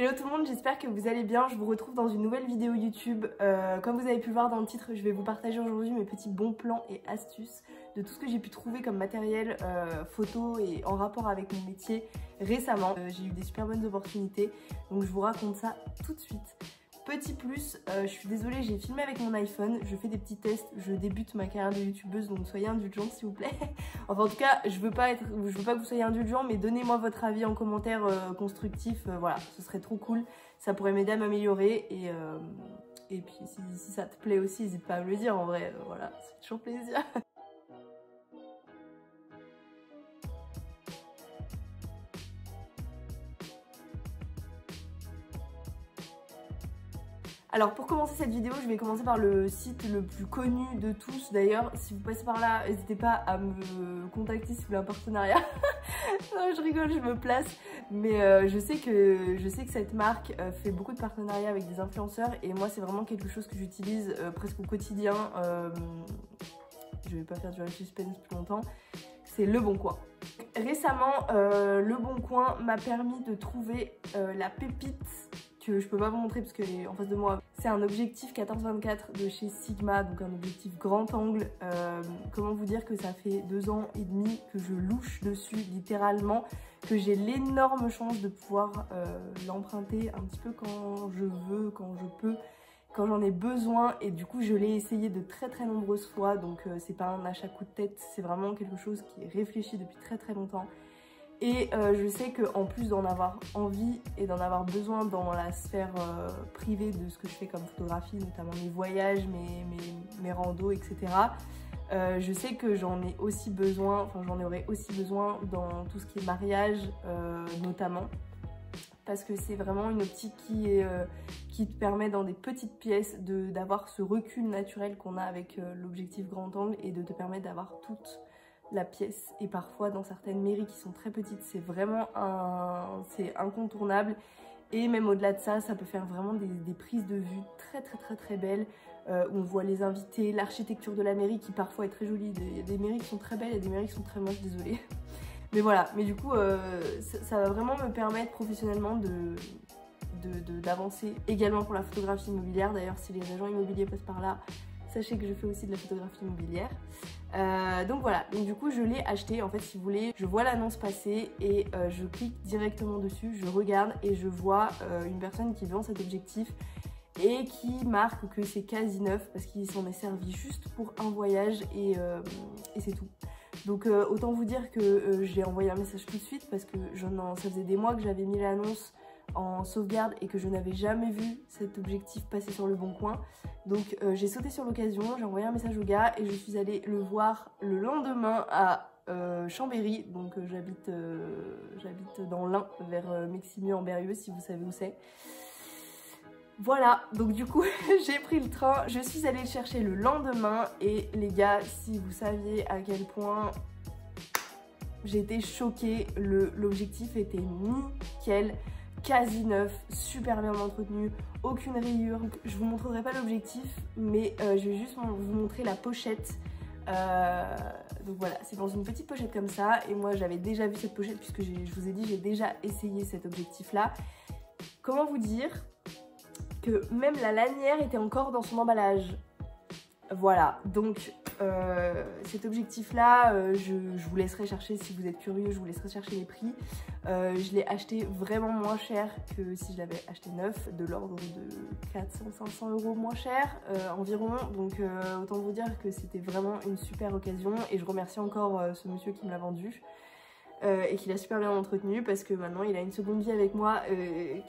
Hello tout le monde, j'espère que vous allez bien. Je vous retrouve dans une nouvelle vidéo YouTube. Comme vous avez pu le voir dans le titre, je vais vous partager aujourd'hui mes petits bons plans et astuces de tout ce que j'ai pu trouver comme matériel photo et en rapport avec mon métier récemment. J'ai eu des super bonnes opportunités, donc je vous raconte ça tout de suite. Petit plus, je suis désolée, j'ai filmé avec mon iPhone, je fais des petits tests, je débute ma carrière de youtubeuse, donc soyez indulgents s'il vous plaît. Enfin en tout cas, je veux pas que vous soyez indulgents, mais donnez-moi votre avis en commentaire constructif, voilà, ce serait trop cool, ça pourrait m'aider à m'améliorer et puis si ça te plaît aussi, n'hésite pas à me le dire en vrai, voilà, ça fait toujours plaisir. Alors pour commencer cette vidéo, je vais commencer par le site le plus connu de tous. D'ailleurs, si vous passez par là, n'hésitez pas à me contacter si vous voulez un partenariat. Non, je rigole, je me place. Mais je sais que cette marque fait beaucoup de partenariats avec des influenceurs. Et moi, c'est vraiment quelque chose que j'utilise presque au quotidien. Je vais pas faire du suspense plus longtemps. C'est Le Bon Coin. Récemment, Le Bon Coin m'a permis de trouver la pépite que je peux pas vous montrer parce qu'elle est en face de moi. C'est un objectif 14-24 de chez Sigma, donc un objectif grand angle. Comment vous dire que ça fait 2 ans et demi que je louche dessus littéralement, que j'ai l'énorme chance de pouvoir l'emprunter un petit peu quand je veux, quand je peux, quand j'en ai besoin, et du coup je l'ai essayé de très nombreuses fois, donc c'est pas un achat coup de tête, c'est vraiment quelque chose qui est réfléchi depuis très longtemps. Et je sais qu'en plus d'en avoir envie et d'en avoir besoin dans la sphère privée de ce que je fais comme photographie, notamment mes voyages, mes randos, etc. Je sais que j'en ai aussi besoin, enfin j'en aurais aussi besoin dans tout ce qui est mariage notamment. Parce que c'est vraiment une optique qui te permet dans des petites pièces d'avoir ce recul naturel qu'on a avec l'objectif grand angle et de te permettre d'avoir toute la pièce. Et parfois dans certaines mairies qui sont très petites, c'est vraiment c'est incontournable. Et même au-delà de ça, ça peut faire vraiment des prises de vue très belles où on voit les invités, l'architecture de la mairie qui parfois est très jolie. Il y a des mairies qui sont très belles et des mairies qui sont très moches, désolée. Mais voilà, mais du coup, ça va vraiment me permettre professionnellement d'avancer également pour la photographie immobilière. D'ailleurs, si les agents immobiliers passent par là, sachez que je fais aussi de la photographie immobilière. Donc voilà, donc du coup je l'ai acheté. En fait, si vous voulez, je vois l'annonce passer et je clique directement dessus, je regarde et je vois une personne qui vend cet objectif et qui marque que c'est quasi neuf parce qu'il s'en est servi juste pour un voyage et c'est tout. Donc autant vous dire que j'ai envoyé un message tout de suite parce que ça faisait des mois que j'avais mis l'annonce en sauvegarde et que je n'avais jamais vu cet objectif passer sur Le Bon Coin. Donc j'ai sauté sur l'occasion, j'ai envoyé un message au gars et je suis allée le voir le lendemain à Chambéry. Donc j'habite dans l'Ain, vers Meximieux-en-Berrieux, si vous savez où c'est. Voilà, donc du coup j'ai pris le train, je suis allée le chercher le lendemain et les gars, si vous saviez à quel point j'ai été choquée, l'objectif était nickel, quasi neuf, super bien entretenu, aucune rayure. Donc, je vous montrerai pas l'objectif, mais je vais juste vous montrer la pochette. Donc voilà, c'est dans une petite pochette comme ça et moi j'avais déjà vu cette pochette puisque je vous ai dit j'ai déjà essayé cet objectif là. Comment vous dire que même la lanière était encore dans son emballage. Voilà, donc cet objectif là, je vous laisserai chercher, si vous êtes curieux, je vous laisserai chercher les prix. Je l'ai acheté vraiment moins cher que si je l'avais acheté neuf, de l'ordre de 400-500 € moins cher environ. Donc autant vous dire que c'était vraiment une super occasion et je remercie encore ce monsieur qui me l'a vendu. Et qu'il a super bien entretenu parce que maintenant il a une seconde vie avec moi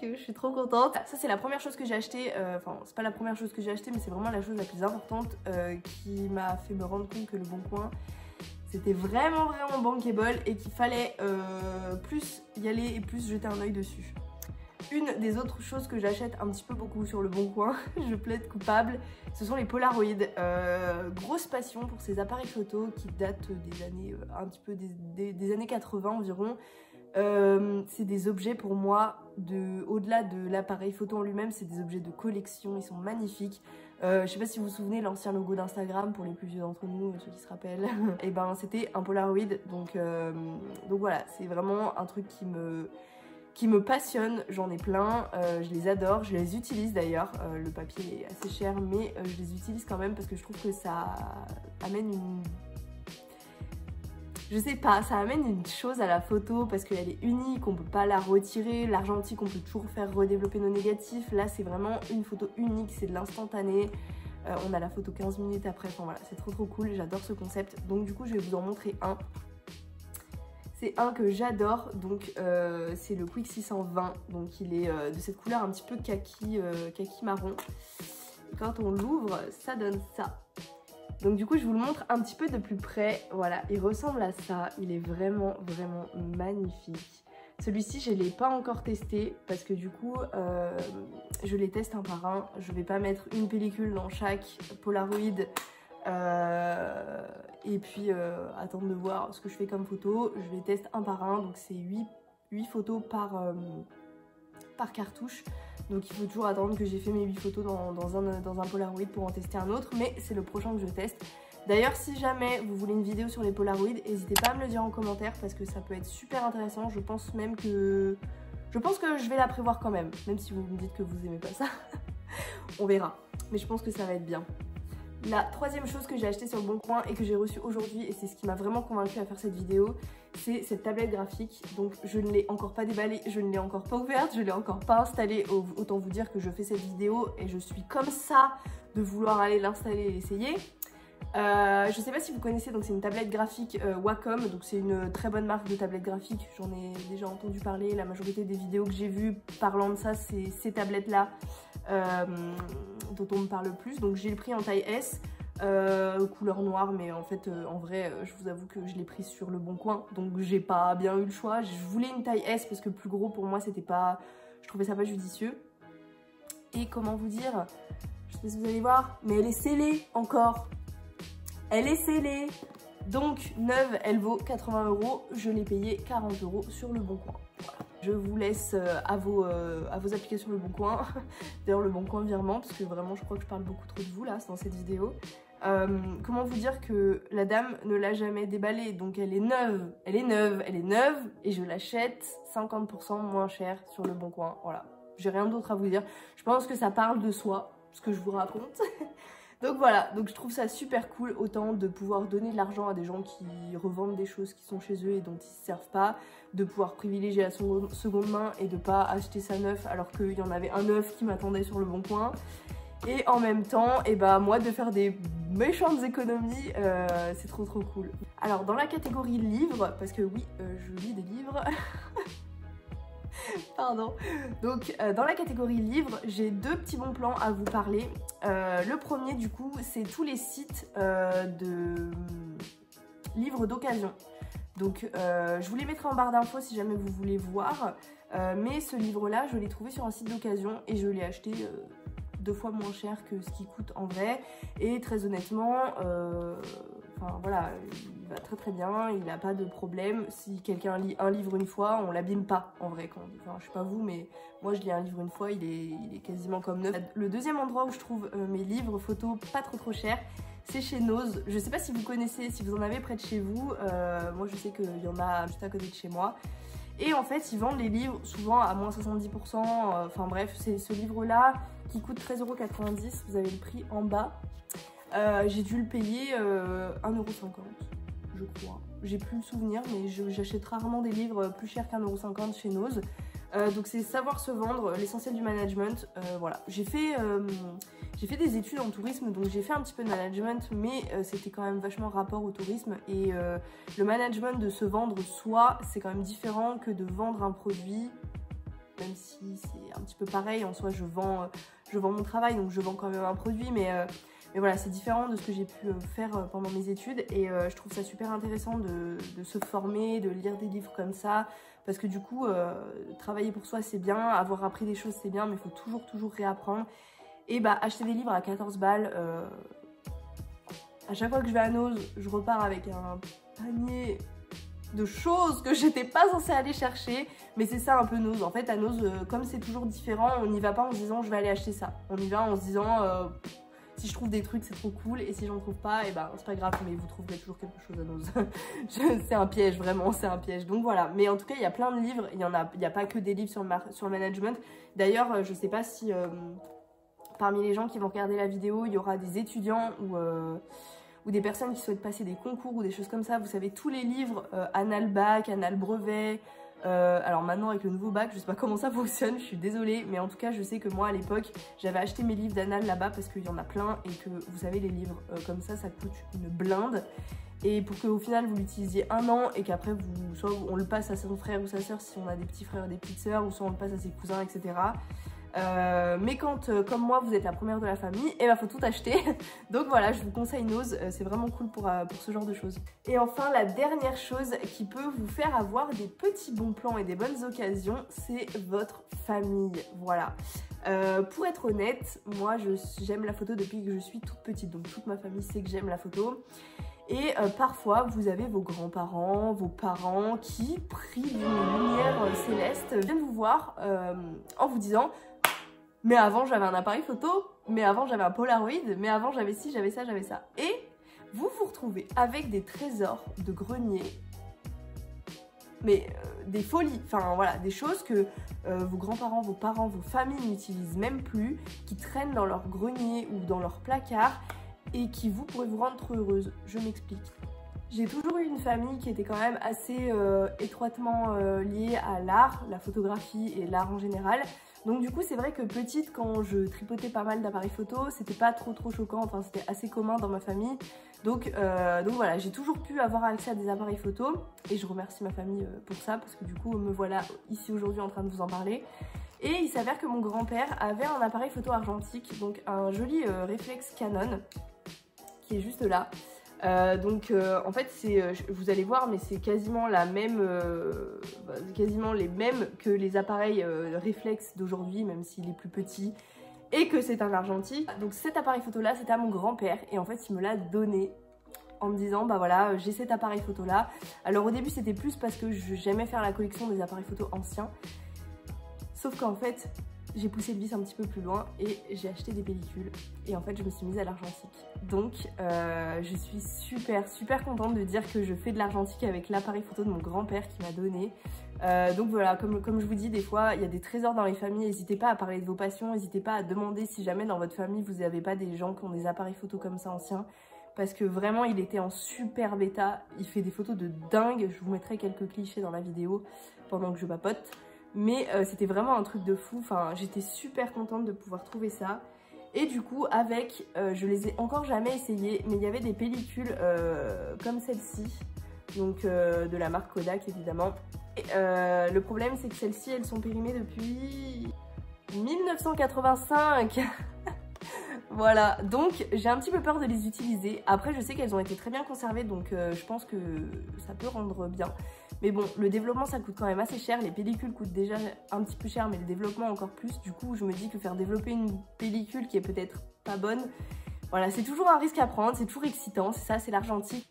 que je suis trop contente. Ça c'est la première chose que j'ai acheté, enfin c'est pas la première chose que j'ai acheté mais c'est vraiment la chose la plus importante qui m'a fait me rendre compte que Le Bon Coin c'était vraiment bankable et qu'il fallait plus y aller et plus jeter un œil dessus. Une des autres choses que j'achète un petit peu beaucoup sur Le Bon Coin, je plaide coupable, ce sont les Polaroid. Grosse passion pour ces appareils photo qui datent des années, un petit peu des années 80 environ. C'est des objets pour moi, au-delà de l'appareil photo en lui-même, c'est des objets de collection, ils sont magnifiques. Je sais pas si vous vous souvenez, l'ancien logo d'Instagram, pour les plus vieux d'entre nous, ceux qui se rappellent, et ben c'était un Polaroid, donc voilà, c'est vraiment un truc qui qui me passionnent, j'en ai plein, je les adore, je les utilise d'ailleurs, le papier est assez cher mais je les utilise quand même parce que je trouve que ça amène une... Je sais pas, ça amène une chose à la photo parce qu'elle est unique, on peut pas la retirer, l'argentique on peut toujours faire redévelopper nos négatifs, là c'est vraiment une photo unique, c'est de l'instantané, on a la photo 15 minutes après, enfin voilà, c'est trop cool, j'adore ce concept, donc du coup je vais vous en montrer un. C'est un que j'adore, donc c'est le Quick 620, donc il est de cette couleur un petit peu kaki, kaki marron, et quand on l'ouvre ça donne ça. Donc du coup je vous le montre un petit peu de plus près, voilà, il ressemble à ça, il est vraiment magnifique. Celui-ci je ne l'ai pas encore testé parce que du coup je les teste un par un, je vais pas mettre une pellicule dans chaque Polaroid et puis attendre de voir ce que je fais comme photo, je les teste un par un, donc c'est 8 photos par cartouche. Donc il faut toujours attendre que j'ai fait mes 8 photos dans un Polaroid pour en tester un autre, mais c'est le prochain que je teste. D'ailleurs si jamais vous voulez une vidéo sur les Polaroid, n'hésitez pas à me le dire en commentaire parce que ça peut être super intéressant. Je pense que je vais la prévoir quand même si vous me dites que vous aimez pas ça. On verra, mais je pense que ça va être bien. La troisième chose que j'ai acheté sur le Bon Coin et que j'ai reçue aujourd'hui, et c'est ce qui m'a vraiment convaincue à faire cette vidéo, c'est cette tablette graphique. Donc je ne l'ai encore pas déballée, je ne l'ai encore pas ouverte, je ne l'ai encore pas installée. Autant vous dire que je fais cette vidéo et je suis comme ça de vouloir aller l'installer et l'essayer. Je sais pas si vous connaissez, donc c'est une tablette graphique Wacom, donc c'est une très bonne marque de tablette graphique, j'en ai déjà entendu parler, la majorité des vidéos que j'ai vues parlant de ça, c'est ces tablettes là dont on me parle le plus. Donc j'ai le pris en taille S, couleur noire, mais en fait en vrai je vous avoue que je l'ai pris sur le Bon Coin, donc j'ai pas bien eu le choix. Je voulais une taille S parce que plus gros pour moi c'était pas, je trouvais ça pas judicieux. Et comment vous dire, je sais pas si vous allez voir, mais elle est scellée encore. Elle est scellée, donc neuve, elle vaut 80 €. Je l'ai payée 40 € sur le Bon Coin. Voilà. Je vous laisse à vos applications le Bon Coin. D'ailleurs le Bon Coin virement, parce que vraiment je crois que je parle beaucoup trop de vous là dans cette vidéo. Comment vous dire que la dame ne l'a jamais déballée, donc elle est neuve, et je l'achète 50% moins cher sur le Bon Coin. Voilà, j'ai rien d'autre à vous dire. Je pense que ça parle de soi, ce que je vous raconte. Donc voilà, donc je trouve ça super cool autant de pouvoir donner de l'argent à des gens qui revendent des choses qui sont chez eux et dont ils ne se servent pas, de pouvoir privilégier la seconde main et de pas acheter ça neuf alors qu'il y en avait un neuf qui m'attendait sur le Bon Coin. Et en même temps, et bah moi de faire des méchantes économies, c'est trop cool. Alors dans la catégorie livres, parce que oui, je lis des livres... Pardon. Donc dans la catégorie livres, j'ai deux petits bons plans à vous parler. Le premier du coup, c'est tous les sites de livres d'occasion. Donc je vous les mettrai en barre d'infos si jamais vous voulez voir. Mais ce livre-là, je l'ai trouvé sur un site d'occasion et je l'ai acheté 2 fois moins cher que ce qu'il coûte en vrai. Et très honnêtement... Enfin voilà, il va très bien, il n'a pas de problème. Si quelqu'un lit un livre une fois, on l'abîme pas en vrai. Enfin, je sais pas vous, mais moi je lis un livre une fois, il est quasiment comme neuf. Le deuxième endroit où je trouve mes livres photos pas trop chers, c'est chez Nose. Je sais pas si vous connaissez, si vous en avez près de chez vous. Moi je sais qu'il y en a juste à côté de chez moi. Et en fait, ils vendent les livres souvent à moins 70%. Enfin bref, c'est ce livre-là qui coûte 13,90 €. Vous avez le prix en bas. J'ai dû le payer 1,50 €, je crois. J'ai plus le souvenir, mais j'achète rarement des livres plus chers qu'1,50 € chez Nose. Donc c'est savoir se vendre, l'essentiel du management. Voilà, j'ai fait des études en tourisme, donc j'ai fait un petit peu de management, mais c'était quand même vachement rapport au tourisme. Et le management de se vendre soi, c'est quand même différent que de vendre un produit. Même si c'est un petit peu pareil, en soi je vends mon travail, donc je vends quand même un produit, mais voilà, c'est différent de ce que j'ai pu faire pendant mes études et je trouve ça super intéressant de se former, de lire des livres comme ça, parce que du coup, travailler pour soi c'est bien, avoir appris des choses c'est bien, mais il faut toujours réapprendre. Et bah, acheter des livres à 14 balles, à chaque fois que je vais à Nose, je repars avec un panier de choses que j'étais pas censée aller chercher, mais c'est ça un peu Nose. En fait à Nose, comme c'est toujours différent, on n'y va pas en se disant je vais aller acheter ça, on y va en se disant Si je trouve des trucs, c'est trop cool, et si j'en trouve pas, et ben c'est pas grave, mais vous trouverez toujours quelque chose à nos... C'est un piège, vraiment, c'est un piège. Donc voilà, mais en tout cas, il y a plein de livres, il y a pas que des livres sur le management. D'ailleurs, je sais pas si parmi les gens qui vont regarder la vidéo, il y aura des étudiants ou des personnes qui souhaitent passer des concours ou des choses comme ça. Vous savez, tous les livres, Annales Bac, Annales Brevet... alors maintenant avec le nouveau bac, je sais pas comment ça fonctionne, je suis désolée, mais en tout cas je sais que moi à l'époque j'avais acheté mes livres d'annales là-bas parce qu'il y en a plein et que vous savez les livres comme ça coûte une blinde, et pour qu'au final vous l'utilisiez 1 an et qu'après soit on le passe à son frère ou sa soeur si on a des petits frères et des petites soeurs, ou soit on le passe à ses cousins, etc. Mais quand, comme moi, vous êtes la première de la famille, et ben faut tout acheter. Donc voilà, je vous conseille Nose, c'est vraiment cool pour ce genre de choses. Et enfin, la dernière chose qui peut vous faire avoir des petits bons plans et des bonnes occasions, c'est votre famille. Voilà. Pour être honnête, moi j'aime la photo depuis que je suis toute petite, donc toute ma famille sait que j'aime la photo. Et parfois, vous avez vos grands-parents, vos parents qui, pris d'une lumière céleste, viennent vous voir en vous disant « Mais avant, j'avais un appareil photo, mais avant, j'avais un Polaroid, mais avant, j'avais ci, j'avais ça, j'avais ça. » Et vous vous retrouvez avec des trésors de grenier, mais des folies, enfin voilà, des choses que vos grands-parents, vos parents, vos familles n'utilisent même plus, qui traînent dans leur grenier ou dans leur placard, et qui vous pourrez vous rendre trop heureuse. Je m'explique. J'ai toujours eu une famille qui était quand même assez étroitement liée à l'art, la photographie et l'art en général. Donc du coup c'est vrai que petite, quand je tripotais pas mal d'appareils photo, c'était pas trop choquant, enfin c'était assez commun dans ma famille. Donc voilà, j'ai toujours pu avoir accès à des appareils photo et je remercie ma famille pour ça parce que du coup me voilà ici aujourd'hui en train de vous en parler. Et il s'avère que mon grand-père avait un appareil photo argentique, donc un joli réflexe Canon qui est juste là. En fait vous allez voir, mais c'est quasiment la même, quasiment les mêmes que les appareils réflex d'aujourd'hui, même s'il est plus petit et que c'est un argentique. Donc cet appareil photo là c'était à mon grand-père et en fait il me l'a donné en me disant bah voilà j'ai cet appareil photo là. Alors au début c'était plus parce que j'aimais faire la collection des appareils photo anciens, sauf qu'en fait j'ai poussé le vis un petit peu plus loin et j'ai acheté des pellicules et en fait je me suis mise à l'argentique. Donc je suis super contente de dire que je fais de l'argentique avec l'appareil photo de mon grand-père qui m'a donné. Donc voilà, comme je vous dis, des fois il y a des trésors dans les familles, n'hésitez pas à parler de vos passions, n'hésitez pas à demander si jamais dans votre famille vous n'avez pas des gens qui ont des appareils photo comme ça anciens. Parce que vraiment il était en super bêta, il fait des photos de dingue, je vous mettrai quelques clichés dans la vidéo pendant que je papote. Mais c'était vraiment un truc de fou, enfin j'étais super contente de pouvoir trouver ça. Et du coup avec, je les ai encore jamais essayées, mais il y avait des pellicules comme celle-ci, donc de la marque Kodak évidemment. Et, le problème c'est que celles-ci elles sont périmées depuis 1985. Voilà, donc j'ai un petit peu peur de les utiliser. Après je sais qu'elles ont été très bien conservées, donc je pense que ça peut rendre bien. Mais bon, le développement ça coûte quand même assez cher, les pellicules coûtent déjà un petit peu cher, mais le développement encore plus. Du coup je me dis que faire développer une pellicule qui est peut-être pas bonne, voilà, c'est toujours un risque à prendre, c'est toujours excitant, c'est ça, c'est l'argentique.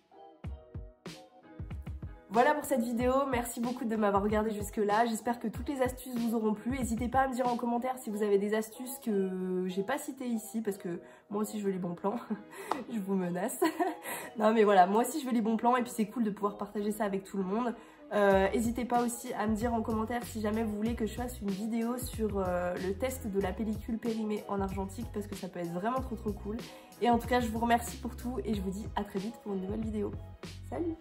Voilà pour cette vidéo, merci beaucoup de m'avoir regardé jusque là, j'espère que toutes les astuces vous auront plu. N'hésitez pas à me dire en commentaire si vous avez des astuces que j'ai pas citées ici, parce que moi aussi je veux les bons plans, je vous menace. Non mais voilà, moi aussi je veux les bons plans et puis c'est cool de pouvoir partager ça avec tout le monde. N'hésitez pas aussi à me dire en commentaire si jamais vous voulez que je fasse une vidéo sur le test de la pellicule périmée en argentique, parce que ça peut être vraiment trop cool. Et en tout cas je vous remercie pour tout et je vous dis à très vite pour une nouvelle vidéo. Salut!